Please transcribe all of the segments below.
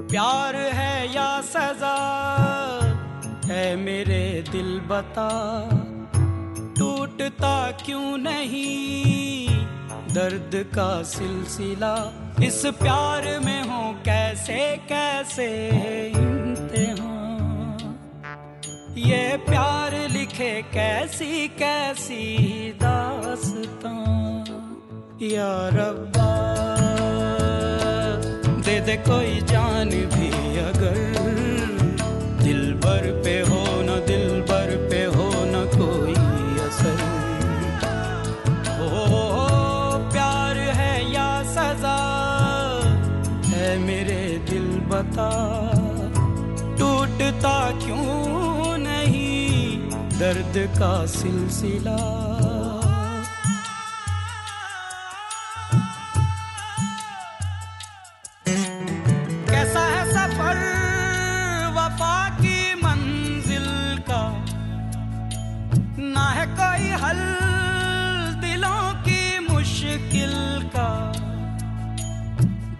प्यार है या सजा है मेरे दिल बता, टूटता क्यों नहीं दर्द का सिलसिला, इस प्यार में हो कैसे कैसे इम्तिहान, ये प्यार लिखे कैसी कैसी दास्तां, या रब्बा दे दे कोई जान भी अगर, दिल भर पे हो न दिल भर पे हो न कोई असर, ओ प्यार है या सजा है मेरे दिल बता, टूटता क्यों नहीं दर्द का सिलसिला। हल दिलों की मुश्किल का,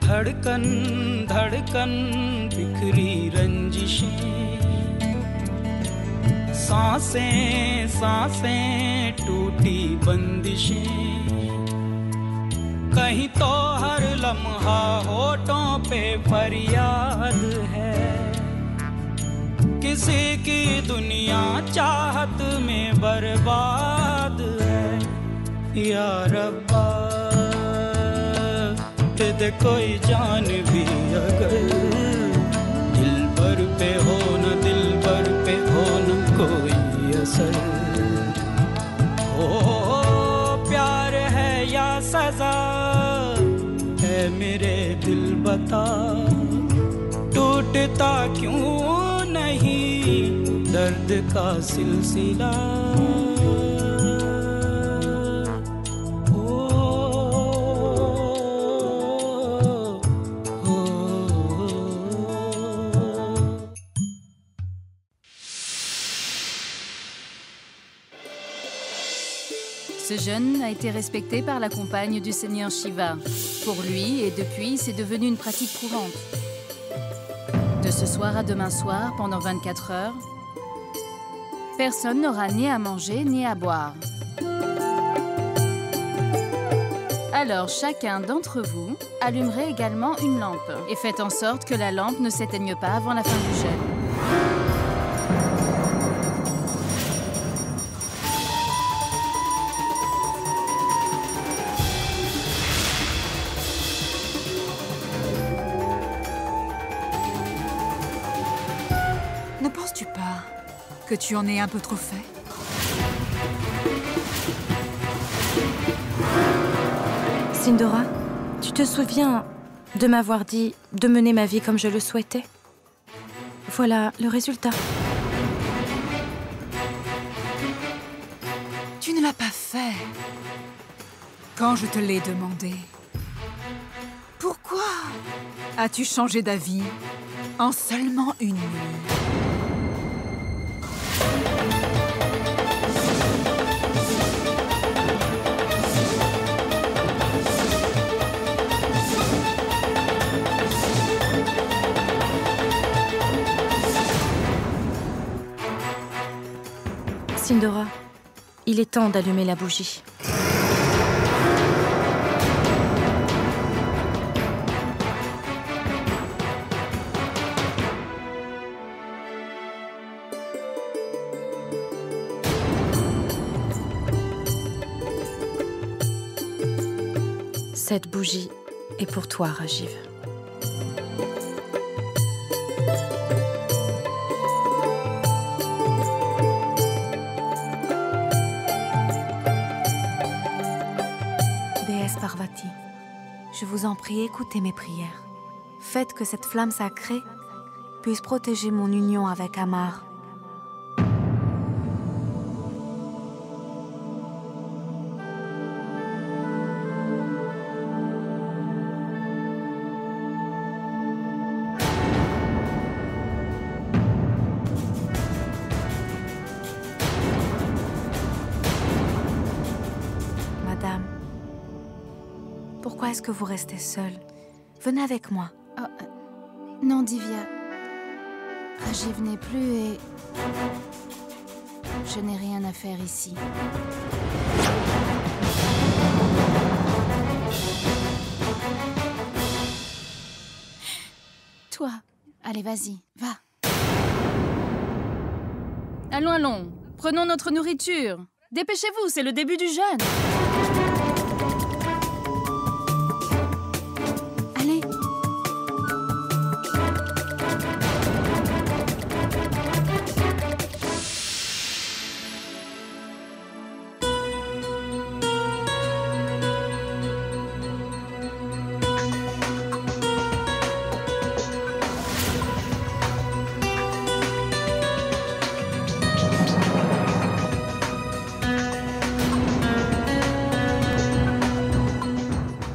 धड़कन धड़कन बिखरी रंजिशें, सांसें सांसें टूटी बंदिशें, कहीं तो हर लम्हा होठों पे फरियाद है, किसी की दुनिया चाहत में बर्बाद है, या रब्बा दे दे कोई जान भी अगर, दिल भर पे हो न दिल भर पे हो न कोई असर, ओ प्यार है या सजा है मेरे दिल बता, टूटता क्यों नहीं दर्द का सिलसिला। Ce jeune a été respecté par la compagne du seigneur Shiva. Pour lui, et depuis, c'est devenu une pratique courante. De ce soir à demain soir, pendant 24 heures, personne n'aura ni à manger ni à boire. Alors, chacun d'entre vous allumerait également une lampe et faites en sorte que la lampe ne s'éteigne pas avant la fin du jeûne. Ne penses-tu pas que tu en aies un peu trop fait? Sindora, tu te souviens de m'avoir dit de mener ma vie comme je le souhaitais? Voilà le résultat. Tu ne l'as pas fait quand je te l'ai demandé. Pourquoi as-tu changé d'avis en seulement une nuit? Sindora, il est temps d'allumer la bougie. Cette bougie est pour toi, Rajiv. Déesse Parvati, je vous en prie, écoutez mes prières. Faites que cette flamme sacrée puisse protéger mon union avec Amar. Madame, pourquoi est-ce que vous restez seule? Venez avec moi. Non, Divya. Rajiv n'est plus et... je n'ai rien à faire ici. Toi, allez, vas-y, va. Allons, allons, prenons notre nourriture. Dépêchez-vous, c'est le début du jeûne. Allez.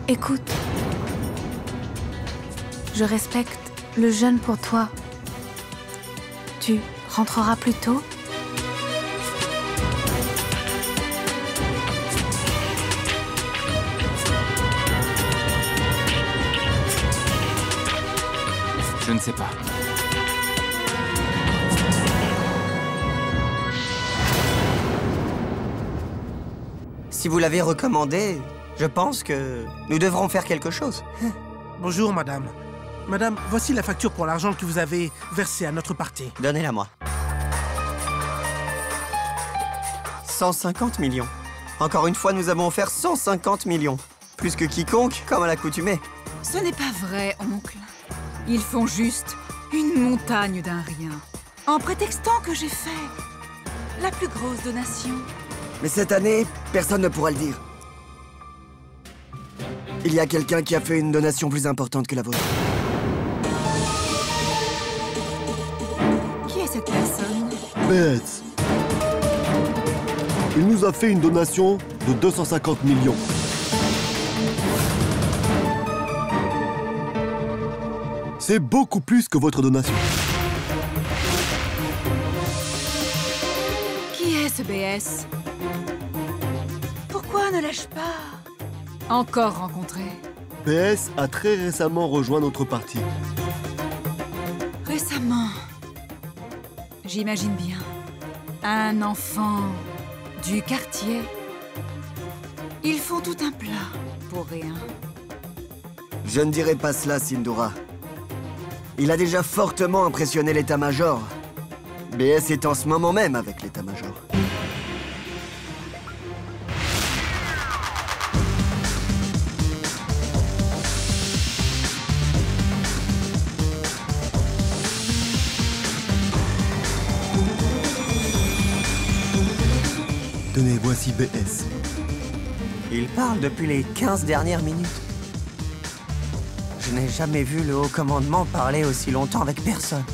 Écoute, je respecte le jeûne pour toi. Tu rentreras plus tôt? Je ne sais pas. Si vous l'avez recommandé, je pense que nous devrons faire quelque chose. Bonjour, madame. Madame, voici la facture pour l'argent que vous avez versé à notre parti. Donnez-la moi. 150 millions. Encore une fois, nous avons offert 150 millions. Plus que quiconque, comme à l'accoutumée. Ce n'est pas vrai, oncle. Ils font juste une montagne d'un rien, en prétextant que j'ai fait la plus grosse donation. Mais cette année, personne ne pourra le dire. Il y a quelqu'un qui a fait une donation plus importante que la vôtre. Qui est cette personne? BS. Il nous a fait une donation de 250 millions. C'est beaucoup plus que votre donation. Qui est ce BS? Pourquoi ne l'ai-je pas encore rencontré? BS a très récemment rejoint notre parti. Récemment. J'imagine bien. Un enfant du quartier. Ils font tout un plat pour rien. Je ne dirais pas cela, Sindhura. Il a déjà fortement impressionné l'état-major. BS est en ce moment même avec l'état-major. Tenez, voici BS. Il parle depuis les 15 dernières minutes. Je n'ai jamais vu le haut commandement parler aussi longtemps avec personne.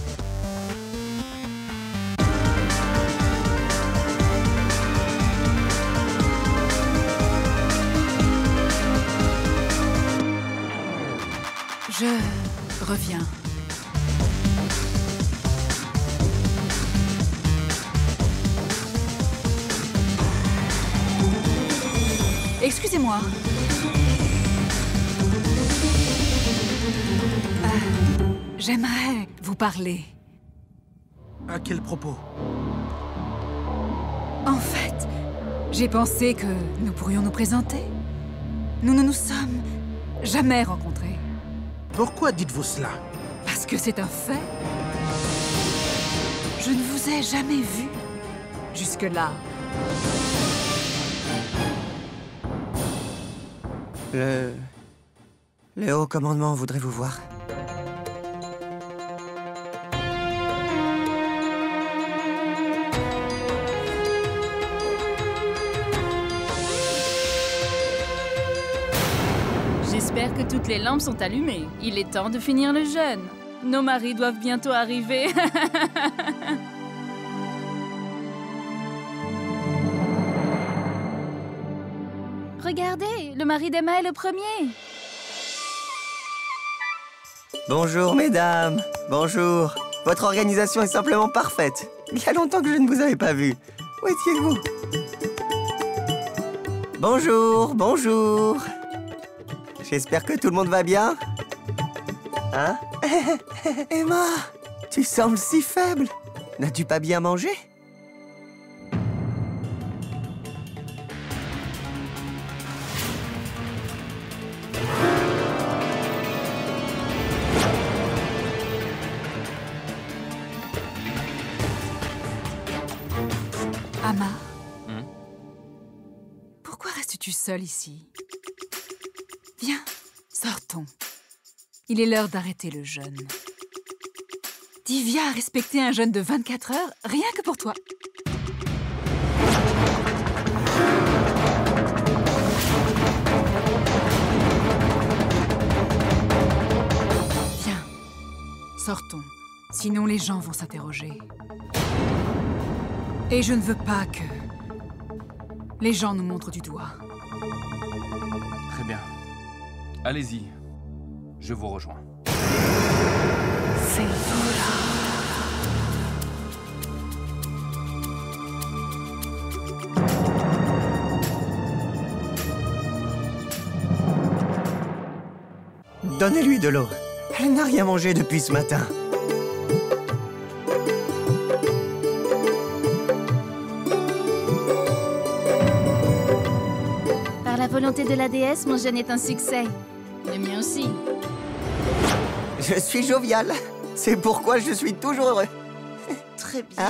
Je reviens. Excusez-moi. J'aimerais vous parler. À quel propos? En fait, j'ai pensé que nous pourrions nous présenter. Nous ne nous sommes jamais rencontrés. Pourquoi dites-vous cela? Parce que c'est un fait. Je ne vous ai jamais vu jusque-là. Le haut commandement voudrait vous voir. J'espère que toutes les lampes sont allumées. Il est temps de finir le jeûne. Nos maris doivent bientôt arriver. Regardez, le mari d'Emma est le premier. Bonjour, mesdames. Bonjour. Votre organisation est simplement parfaite. Il y a longtemps que je ne vous avais pas vu. Où étiez-vous? Bonjour, bonjour. J'espère que tout le monde va bien. Hein? Emma, tu sembles si faible. N'as-tu pas bien mangé? Amar, pourquoi restes-tu seul ici? Viens, sortons. Il est l'heure d'arrêter le jeûne. Divya a respecté un jeûne de 24 heures, rien que pour toi. Viens, sortons. Sinon les gens vont s'interroger. Et je ne veux pas que les gens nous montrent du doigt. Très bien. Allez-y. Je vous rejoins. Donnez-lui de l'eau. Elle n'a rien mangé depuis ce matin. Par la volonté de la déesse, mon jeûne est un succès. Le mien aussi. Je suis jovial. C'est pourquoi je suis toujours heureux. Très bien.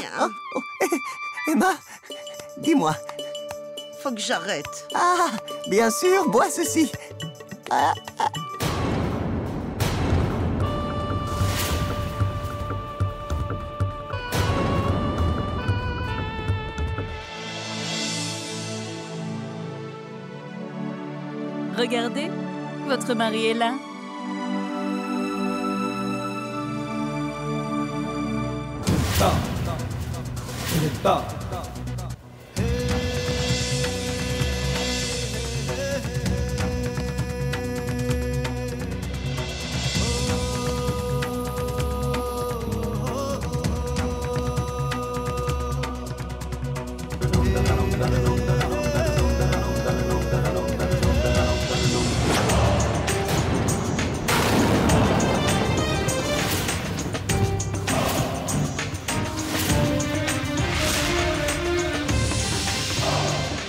Emma, dis-moi. Faut que j'arrête. Ah, bien sûr, bois ceci. Regardez, votre mari est là.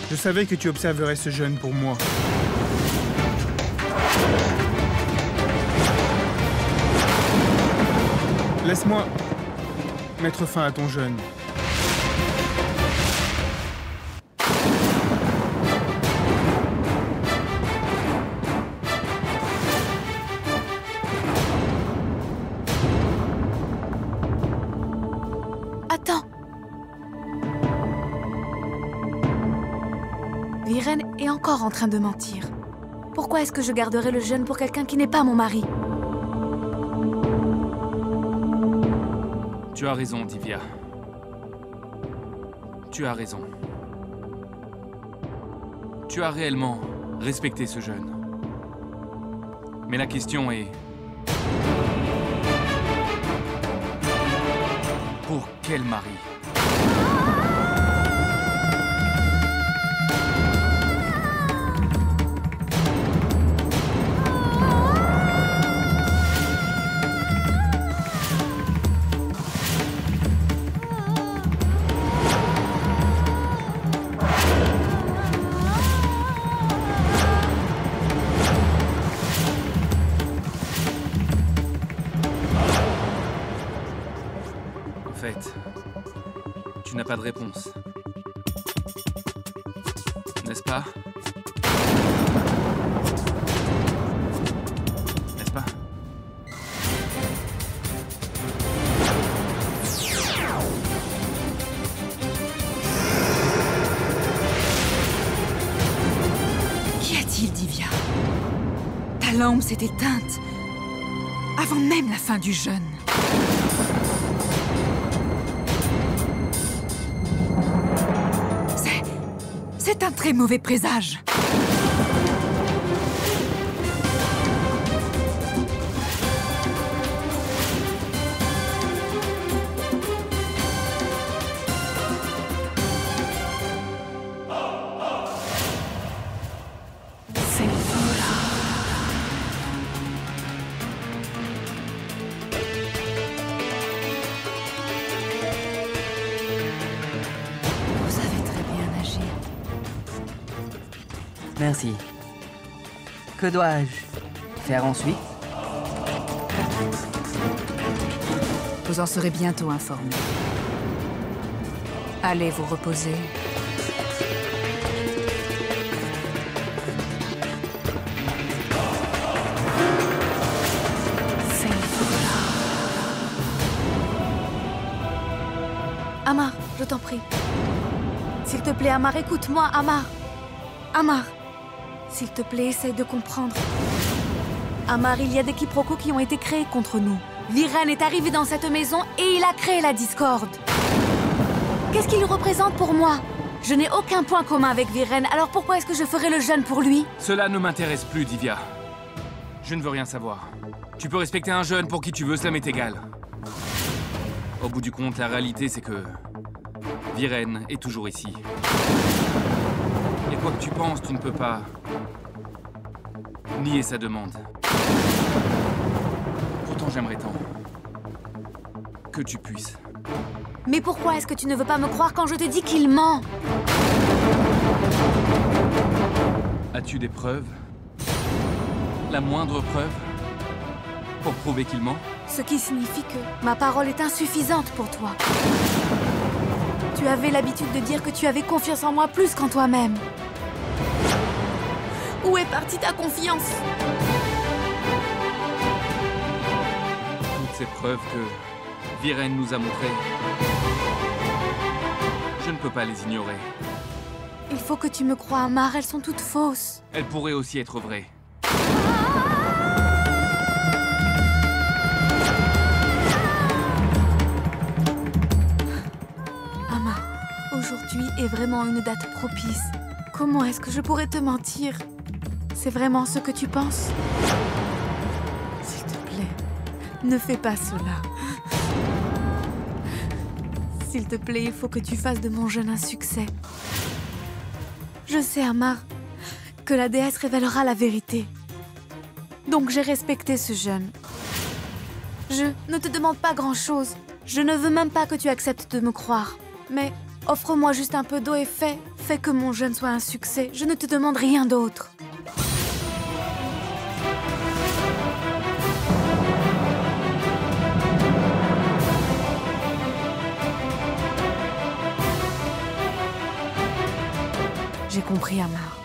Je savais que tu observerais ce jeûne pour moi. Laisse-moi mettre fin à ton jeûne. Attends. Viren est encore en train de mentir. Pourquoi est-ce que je garderais le jeûne pour quelqu'un qui n'est pas mon mari? Tu as raison, Divya. Tu as raison. Tu as réellement respecté ce jeûne. Mais la question est... Pour quel mari? En fait, tu n'as pas de réponse. N'est-ce pas? lampe s'est éteinte avant même la fin du jeûne. C'est un très mauvais présage. Merci. Que dois-je faire ensuite? Vous en serez bientôt informé. Allez vous reposer. Amar, je t'en prie. S'il te plaît, Amar, écoute-moi, Amar. Amar, s'il te plaît, essaye de comprendre. Amar, il y a des quiproquos qui ont été créés contre nous. Viren est arrivé dans cette maison et il a créé la discorde. Qu'est-ce qu'il représente pour moi? Je n'ai aucun point commun avec Viren, alors pourquoi est-ce que je ferais le jeûne pour lui? Cela ne m'intéresse plus, Divya. Je ne veux rien savoir. Tu peux respecter un jeune pour qui tu veux, cela m'est égal. Au bout du compte, la réalité, c'est que Viren est toujours ici. Et quoi que tu penses, tu ne peux pas nier sa demande. Pourtant, j'aimerais tant que tu puisses. Mais pourquoi est-ce que tu ne veux pas me croire quand je te dis qu'il ment? As-tu des preuves? La moindre preuve? Pour prouver qu'il ment? Ce qui signifie que ma parole est insuffisante pour toi. Tu avais l'habitude de dire que tu avais confiance en moi plus qu'en toi-même. Où est partie ta confiance? Toutes ces preuves que Viren nous a montrées, je ne peux pas les ignorer. Il faut que tu me crois, Amar, elles sont toutes fausses. Elles pourraient aussi être vraies. Amar, aujourd'hui est vraiment une date propice. Comment est-ce que je pourrais te mentir? C'est vraiment ce que tu penses? S'il te plaît, ne fais pas cela. S'il te plaît, il faut que tu fasses de mon jeûne un succès. Je sais, Amar, que la déesse révélera la vérité. Donc j'ai respecté ce jeûne. Je ne te demande pas grand-chose. Je ne veux même pas que tu acceptes de me croire. Mais offre-moi juste un peu d'eau et fais que mon jeûne soit un succès. Je ne te demande rien d'autre. J'ai compris, Amar.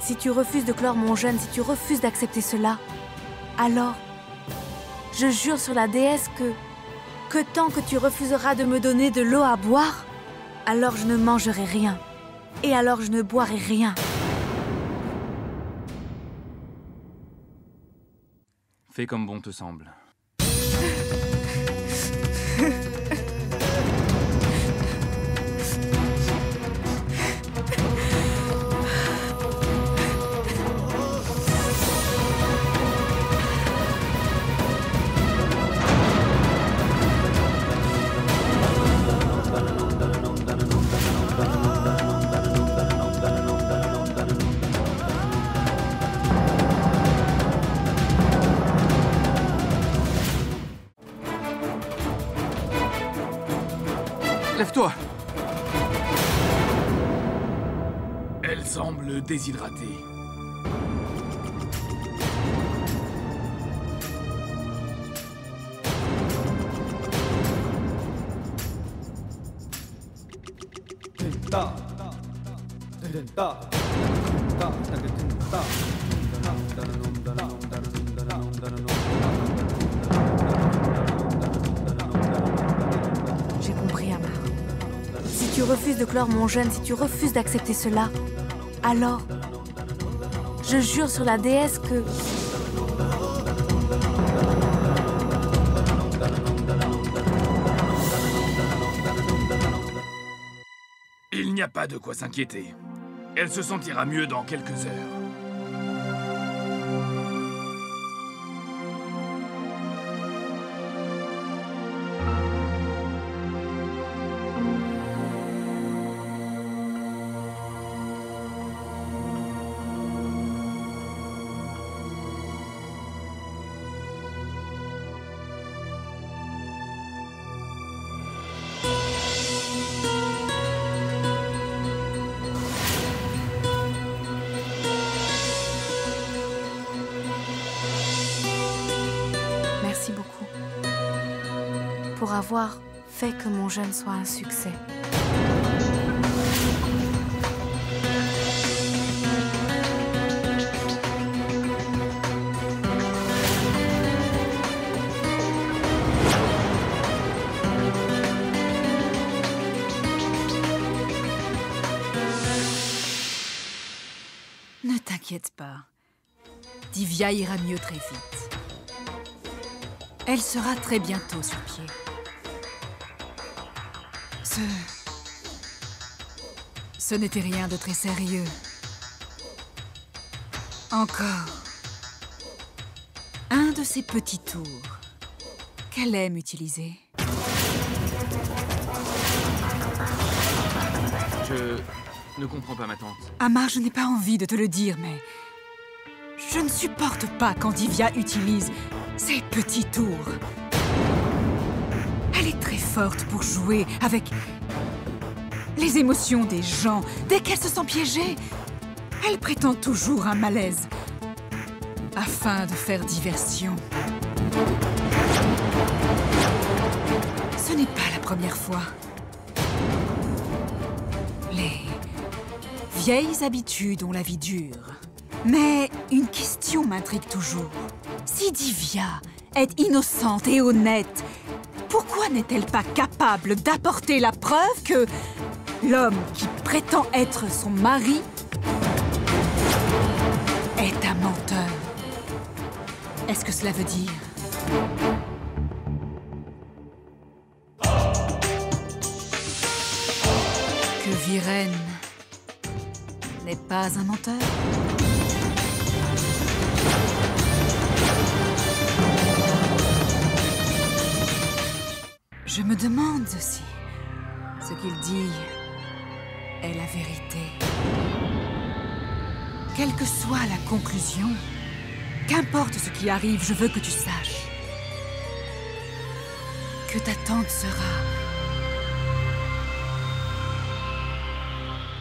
Si tu refuses de clore mon jeûne, si tu refuses d'accepter cela, alors je jure sur la déesse que tant que tu refuseras de me donner de l'eau à boire, alors je ne mangerai rien. Et alors je ne boirai rien. Fais comme bon te semble. Lève-toi! Elle semble déshydratée. J'ai compris, Amar. Si tu refuses de clore mon jeûne, si tu refuses d'accepter cela, alors Je jure sur la déesse que... Il n'y a pas de quoi s'inquiéter. Elle se sentira mieux dans quelques heures. Merci beaucoup pour avoir fait que mon jeûne soit un succès. Ne t'inquiète pas. Divya ira mieux très vite. Elle sera très bientôt sur pied. Ce n'était rien de très sérieux. Encore. Un de ces petits tours qu'elle aime utiliser. Je ne comprends pas, ma tante. Amar, je n'ai pas envie de te le dire, mais... je ne supporte pas quand Divya utilise ces petits tours. Elle est très forte pour jouer avec les émotions des gens. Dès qu'elle se sent piégée, elle prétend toujours un malaise afin de faire diversion. Ce n'est pas la première fois. Les vieilles habitudes ont la vie dure. Mais une question m'intrigue toujours. Si Divya est innocente et honnête, pourquoi n'est-elle pas capable d'apporter la preuve que l'homme qui prétend être son mari est un menteur? Est-ce que cela veut dire que Viren n'est pas un menteur? Je me demande si ce qu'il dit est la vérité. Quelle que soit la conclusion, qu'importe ce qui arrive, je veux que tu saches que ta tante sera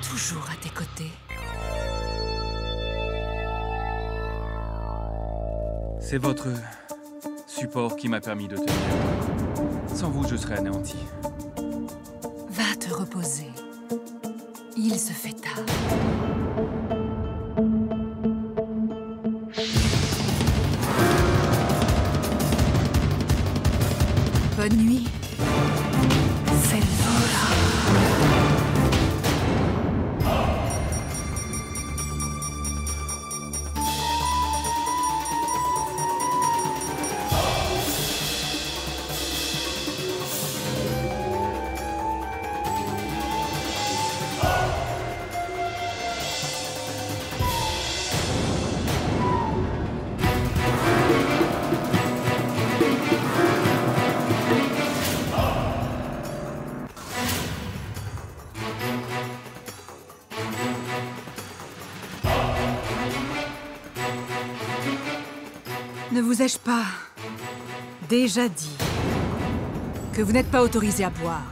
toujours à tes côtés. C'est votre support qui m'a permis de tenir. Sans vous, je serais anéanti. Va te reposer. Il se fait tard. Bonne nuit. Selvaura. Ne vous ai-je pas déjà dit que vous n'êtes pas autorisé à boire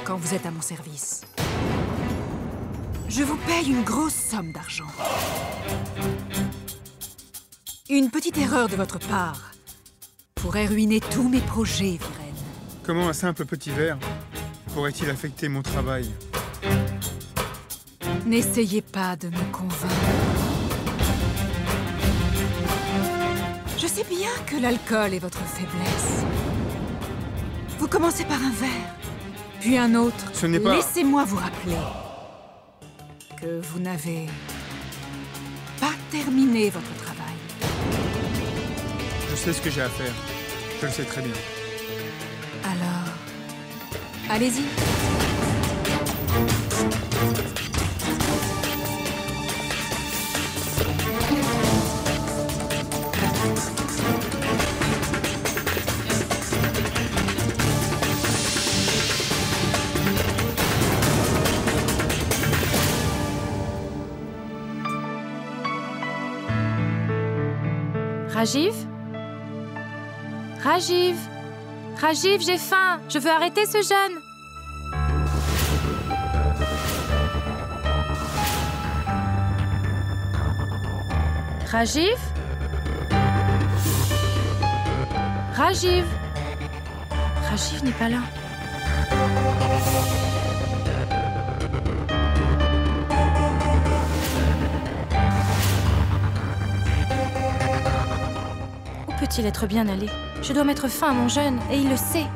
quand vous êtes à mon service? Je vous paye une grosse somme d'argent. Une petite erreur de votre part pourrait ruiner tous mes projets, Viren. Comment un simple petit verre pourrait-il affecter mon travail? N'essayez pas de me convaincre. Je sais bien que l'alcool est votre faiblesse. Vous commencez par un verre, puis un autre. Ce n'est pas... Laissez-moi vous rappeler que vous n'avez pas terminé votre travail. Je sais ce que j'ai à faire. Je le sais très bien. Alors, allez-y. Rajiv? Rajiv? Rajiv, j'ai faim. Je veux arrêter ce jeûne. Rajiv? Rajiv? Rajiv n'est pas là. Où peut-il être bien allé? Je dois mettre fin à mon jeûne, et il le sait.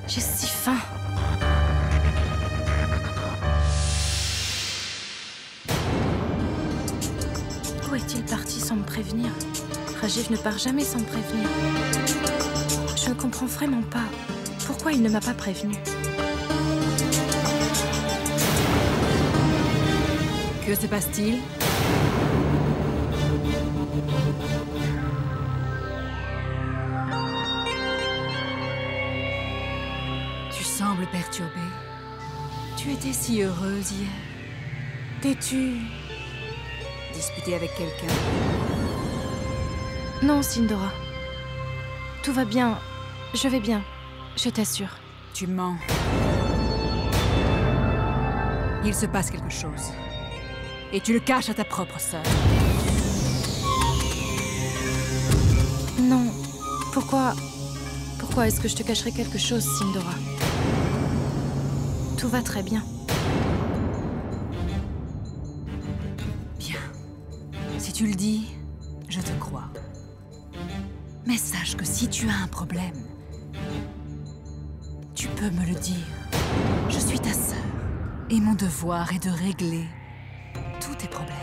J'ai si faim. Où est-il parti sans me prévenir? Rajiv ne part jamais sans me prévenir. Je ne comprends vraiment pas. Pourquoi il ne m'a pas prévenu? Que se passe-t-il? Tu sembles perturbée. Tu étais si heureuse hier. T'es-tu disputée avec quelqu'un? Non, Sindora. Tout va bien. Je vais bien. Je t'assure. Tu mens. Il se passe quelque chose. Et tu le caches à ta propre sœur. Non. Pourquoi est-ce que je te cacherais quelque chose, Sindora? Tout va très bien. Bien. Si tu le dis, je te crois. Mais sache que si tu as un problème, tu peux me le dire. Je suis ta sœur. Et mon devoir est de régler tous tes problèmes.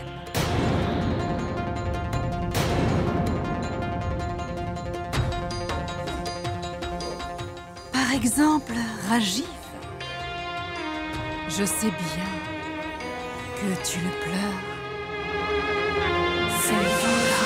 Par exemple, Rajiv. Je sais bien que tu le pleures. C'est voilà.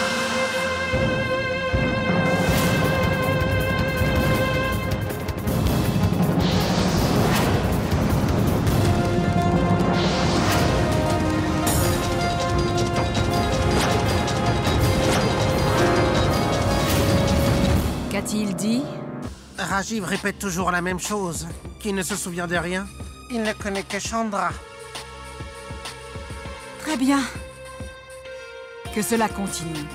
Qu'a-t-il dit? Rajiv répète toujours la même chose, qu'il ne se souvient de rien. Il ne connaît que Chandra. Très bien. Que cela continue.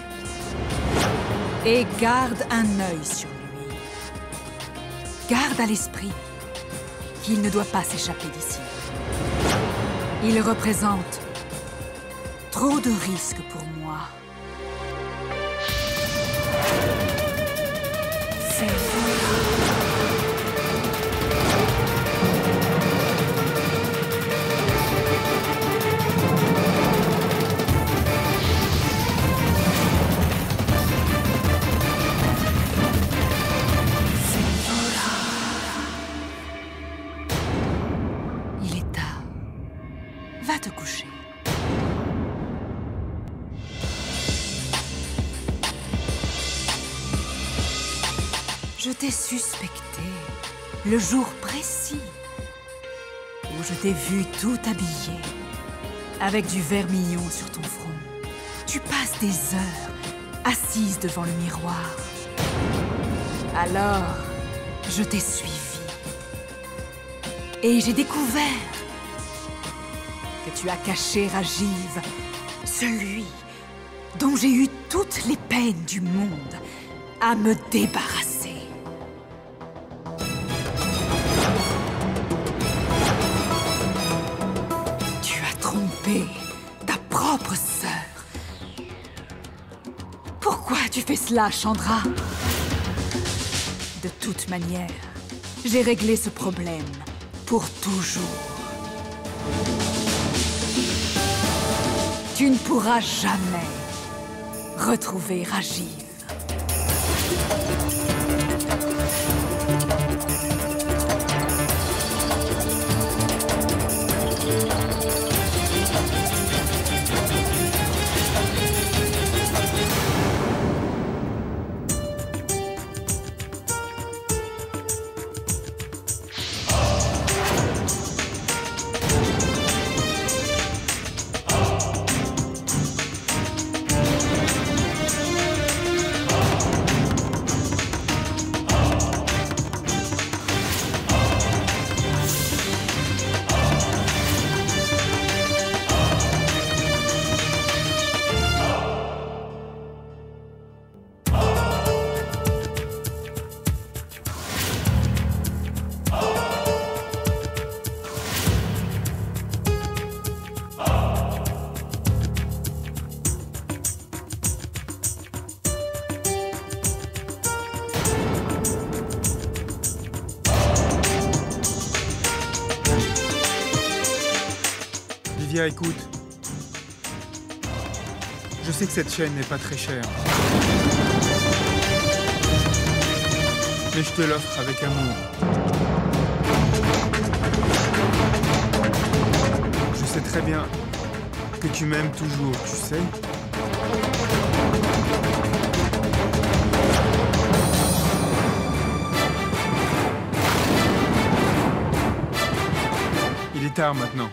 Et garde un œil sur lui. Garde à l'esprit qu'il ne doit pas s'échapper d'ici. Il représente trop de risques pour moi. C'est voilà. Il est tard. Va te coucher. Je t'ai suspecté le jour précis où je t'ai vu tout habillé, avec du vermillon sur ton front. Tu passes des heures assise devant le miroir. Alors, je t'ai suivi. Et j'ai découvert que tu as caché Rajiv, celui dont j'ai eu toutes les peines du monde à me débarrasser. Tu as trompé ta propre sœur. Pourquoi tu fais cela, Chandra? De toute manière, j'ai réglé ce problème pour toujours. Tu ne pourras jamais retrouver Rajiv. Divya, écoute. Je sais que cette chaîne n'est pas très chère. Mais je te l'offre avec amour. Je sais très bien que tu m'aimes toujours, tu sais. Il est tard maintenant.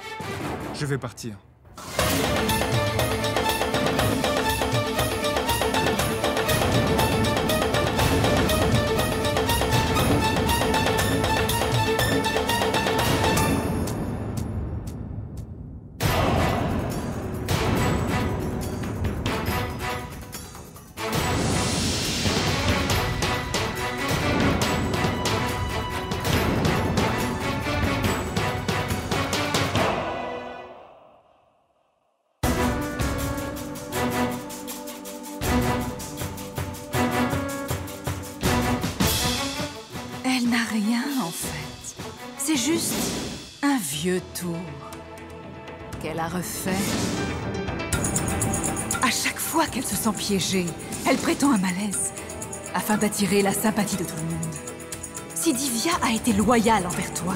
Je vais partir. Elle n'a rien, en fait. C'est juste un vieux tour qu'elle a refait. À chaque fois qu'elle se sent piégée, elle prétend un malaise afin d'attirer la sympathie de tout le monde. Si Divya a été loyale envers toi,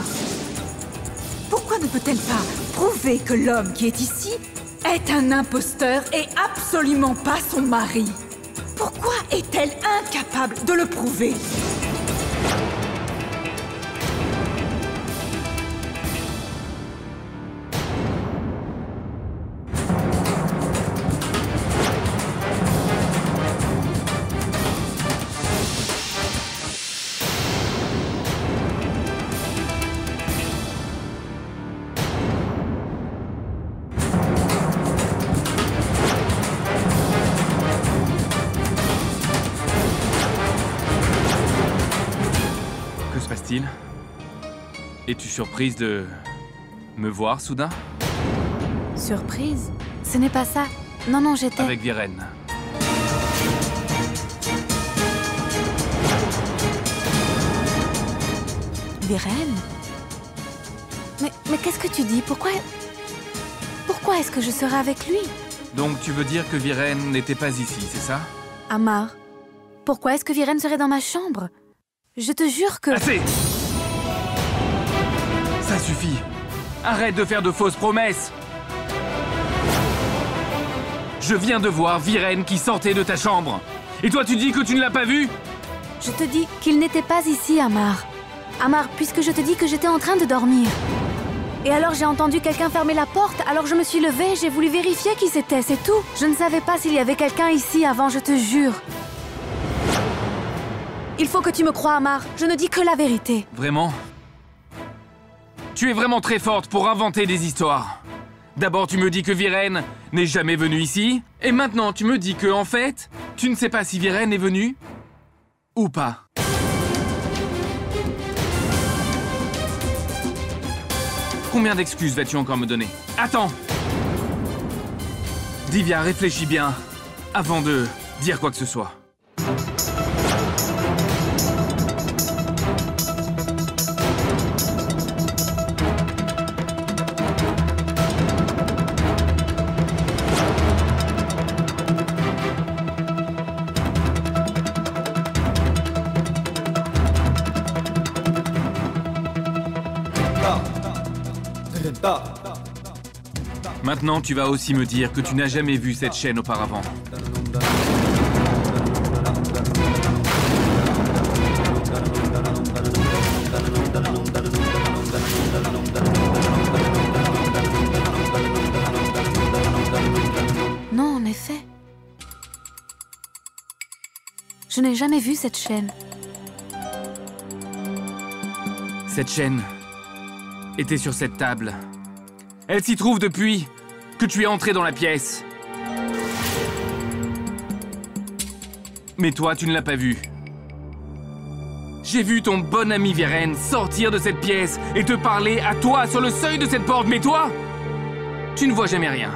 pourquoi ne peut-elle pas prouver que l'homme qui est ici est un imposteur et absolument pas son mari? Pourquoi est-elle incapable de le prouver? Que se passe-t-il? Es-tu surprise de me voir soudain? Surprise? Ce n'est pas ça. Non, non, j'étais... Avec Viren. Viren? Mais qu'est-ce que tu dis? Pourquoi est-ce que je serai avec lui? Donc tu veux dire que Viren n'était pas ici, c'est ça? Amar, pourquoi est-ce que Viren serait dans ma chambre? Je te jure que... Assez! Ça suffit! Arrête de faire de fausses promesses! Je viens de voir Viren qui sortait de ta chambre. Et toi tu dis que tu ne l'as pas vu? Je te dis qu'il n'était pas ici, Amar. Amar, puisque je te dis que j'étais en train de dormir. Et alors j'ai entendu quelqu'un fermer la porte, alors je me suis levée, j'ai voulu vérifier qui c'était, c'est tout. Je ne savais pas s'il y avait quelqu'un ici avant, je te jure. Il faut que tu me crois, Amar. Je ne dis que la vérité. Vraiment? Tu es vraiment très forte pour inventer des histoires. D'abord, tu me dis que Viren n'est jamais venu ici. Et maintenant, tu me dis que, en fait, tu ne sais pas si Viren est venu ou pas. Combien d'excuses vas-tu encore me donner? Attends! Divya, réfléchis bien avant de dire quoi que ce soit. Maintenant, tu vas aussi me dire que tu n'as jamais vu cette chaîne auparavant. Non, en effet. Je n'ai jamais vu cette chaîne. Cette chaîne était sur cette table. Elle s'y trouve depuis que tu es entré dans la pièce. Mais toi, tu ne l'as pas vue. J'ai vu ton bon ami Viren sortir de cette pièce et te parler à toi sur le seuil de cette porte. Mais toi, tu ne vois jamais rien.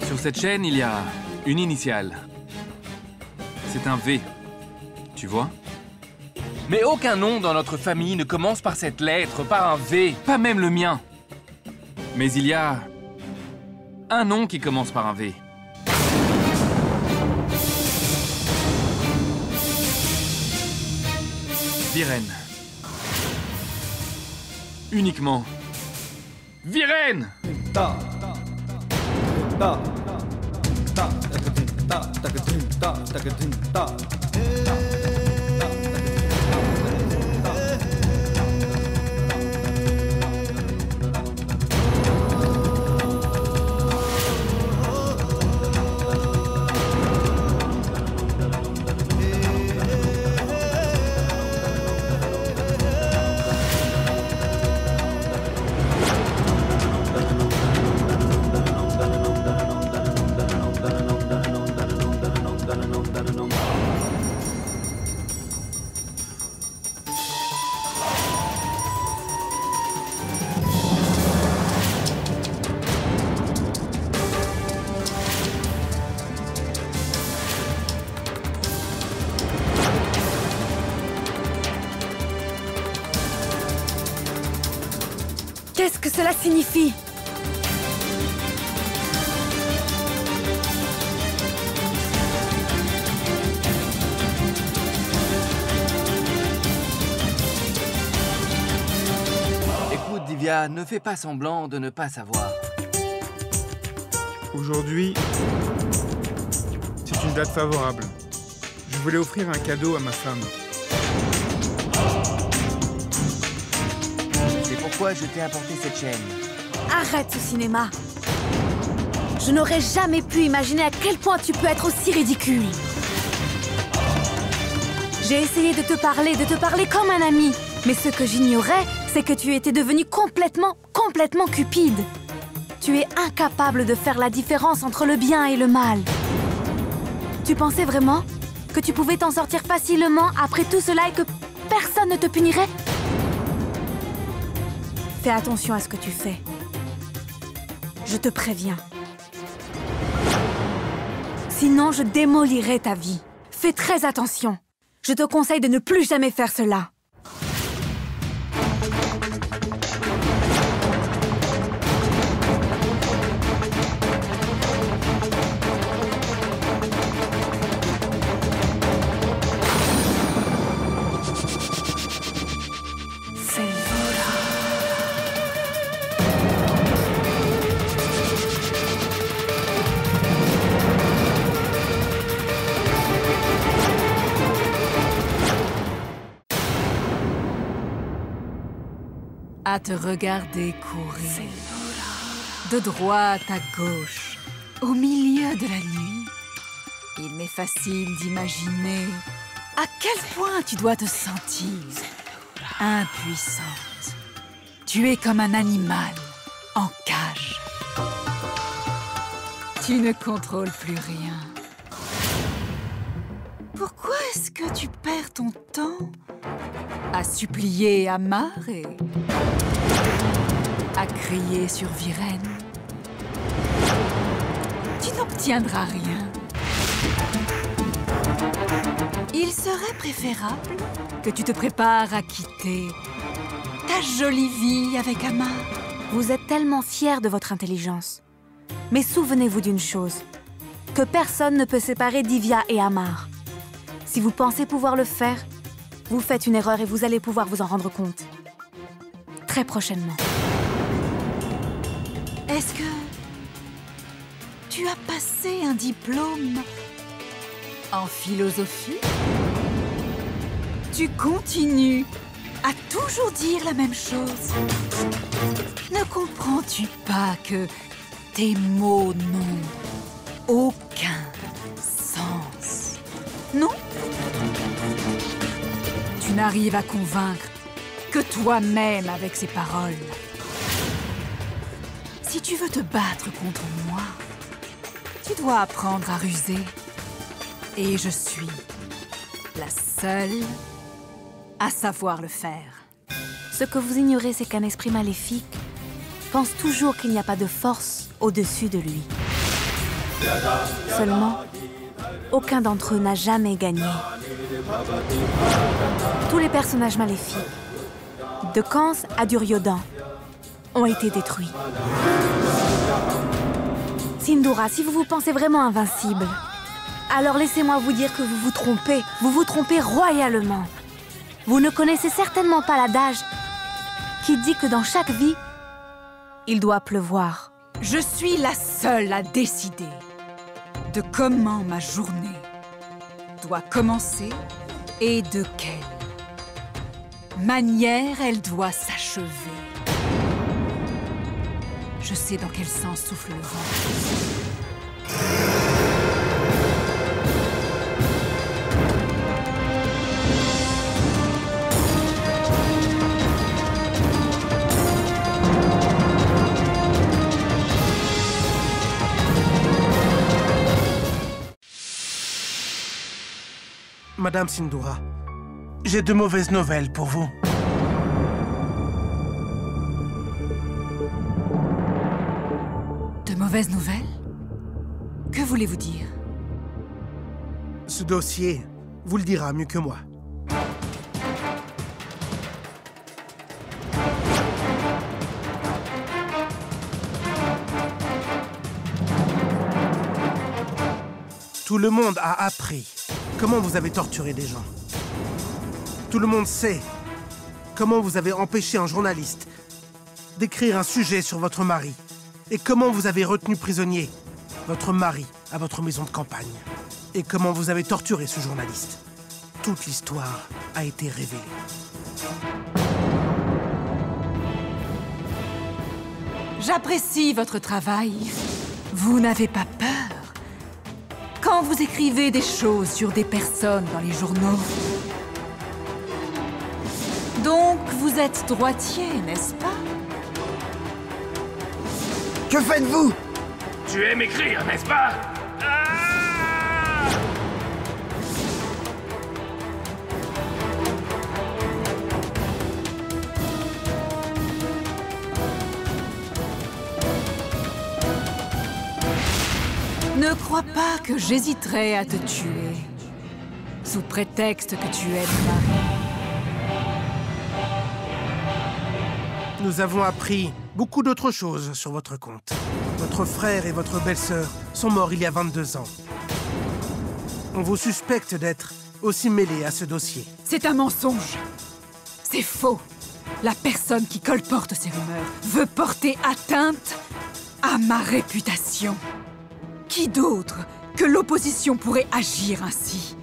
Sur cette chaîne, il y a une initiale. C'est un V, tu vois? Mais aucun nom dans notre famille ne commence par cette lettre, par un V, pas même le mien. Mais il y a un nom qui commence par un V. Viren. Uniquement. Viren! Qu'est-ce que cela signifie? Écoute, Divya, ne fais pas semblant de ne pas savoir. Aujourd'hui, c'est une date favorable. Je voulais offrir un cadeau à ma femme. Pourquoi je t'ai apporté cette chaîne? Arrête ce cinéma. Je n'aurais jamais pu imaginer à quel point tu peux être aussi ridicule. J'ai essayé de te parler comme un ami. Mais ce que j'ignorais, c'est que tu étais devenu complètement cupide. Tu es incapable de faire la différence entre le bien et le mal. Tu pensais vraiment que tu pouvais t'en sortir facilement après tout cela et que personne ne te punirait? Fais attention à ce que tu fais. Je te préviens. Sinon, je démolirai ta vie. Fais très attention. Je te conseille de ne plus jamais faire cela. À te regarder courir, de droite à gauche, au milieu de la nuit, il m'est facile d'imaginer à quel point tu dois te sentir impuissante. Tu es comme un animal en cage. Tu ne contrôles plus rien. Pourquoi est-ce que tu perds ton temps à supplier Amar et à crier sur Viren? Tu n'obtiendras rien. Il serait préférable que tu te prépares à quitter ta jolie vie avec Amar. Vous êtes tellement fiers de votre intelligence. Mais souvenez-vous d'une chose, que personne ne peut séparer Divya et Amar. Si vous pensez pouvoir le faire, Vous faites une erreur et vous allez pouvoir vous en rendre compte. Très prochainement. Est-ce que tu as passé un diplôme en philosophie? Tu continues à toujours dire la même chose. Ne comprends-tu pas que tes mots n'ont aucun sens? Non? Tu n'arrives à convaincre que toi-même avec ces paroles. Si tu veux te battre contre moi, tu dois apprendre à ruser. Et je suis la seule à savoir le faire. Ce que vous ignorez, c'est qu'un esprit maléfique pense toujours qu'il n'y a pas de force au-dessus de lui. Seulement, aucun d'entre eux n'a jamais gagné. Tous les personnages maléfiques, de Kans à Duryodan, ont été détruits. Sindura, si vous vous pensez vraiment invincible, alors laissez-moi vous dire que vous vous trompez royalement. Vous ne connaissez certainement pas l'adage qui dit que dans chaque vie, il doit pleuvoir. Je suis la seule à décider de comment ma journée doit commencer et de quelle manière elle doit s'achever. Je sais dans quel sens souffle le vent. Madame Sindura, j'ai de mauvaises nouvelles pour vous. De mauvaises nouvelles? Que voulez-vous dire? Ce dossier vous le dira mieux que moi. Tout le monde a appris comment vous avez torturé des gens. Tout le monde sait comment vous avez empêché un journaliste d'écrire un sujet sur votre mari et comment vous avez retenu prisonnier votre mari à votre maison de campagne et comment vous avez torturé ce journaliste. Toute l'histoire a été révélée. J'apprécie votre travail. Vous n'avez pas peur quand vous écrivez des choses sur des personnes dans les journaux. Donc, vous êtes droitier, n'est-ce pas? Que faites-vous? Tu aimes écrire, n'est-ce pas? Ne crois pas que j'hésiterai à te tuer, sous prétexte que tu es mon mari. Nous avons appris beaucoup d'autres choses sur votre compte. Votre frère et votre belle-sœur sont morts il y a 22 ans. On vous suspecte d'être aussi mêlé à ce dossier. C'est un mensonge. C'est faux. La personne qui colporte ces rumeurs veut porter atteinte à ma réputation. Qui d'autre que l'opposition pourrait agir ainsi?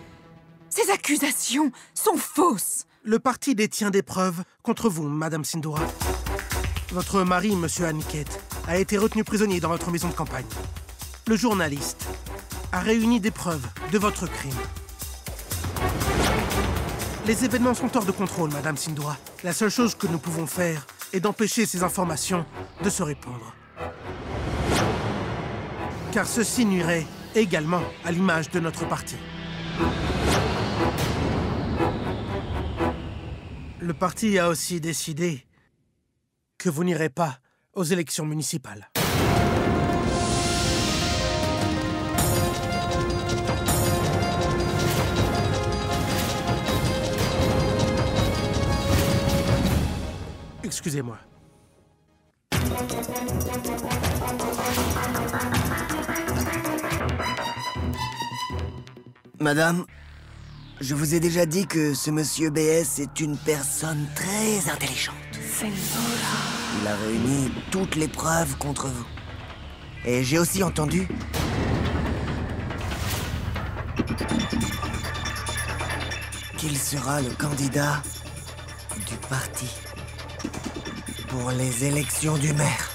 Ces accusations sont fausses. Le parti détient des preuves contre vous, Madame Sindura. Votre mari, Monsieur Aniket, a été retenu prisonnier dans votre maison de campagne. Le journaliste a réuni des preuves de votre crime. Les événements sont hors de contrôle, Madame Sindura. La seule chose que nous pouvons faire est d'empêcher ces informations de se répandre. Car ceci nuirait également à l'image de notre parti. Le parti a aussi décidé que vous n'irez pas aux élections municipales. Excusez-moi. Madame, Je vous ai déjà dit que ce monsieur BS est une personne très intelligente. Sindura. Il a réuni toutes les preuves contre vous. Et j'ai aussi entendu qu'il sera le candidat du parti pour les élections du maire.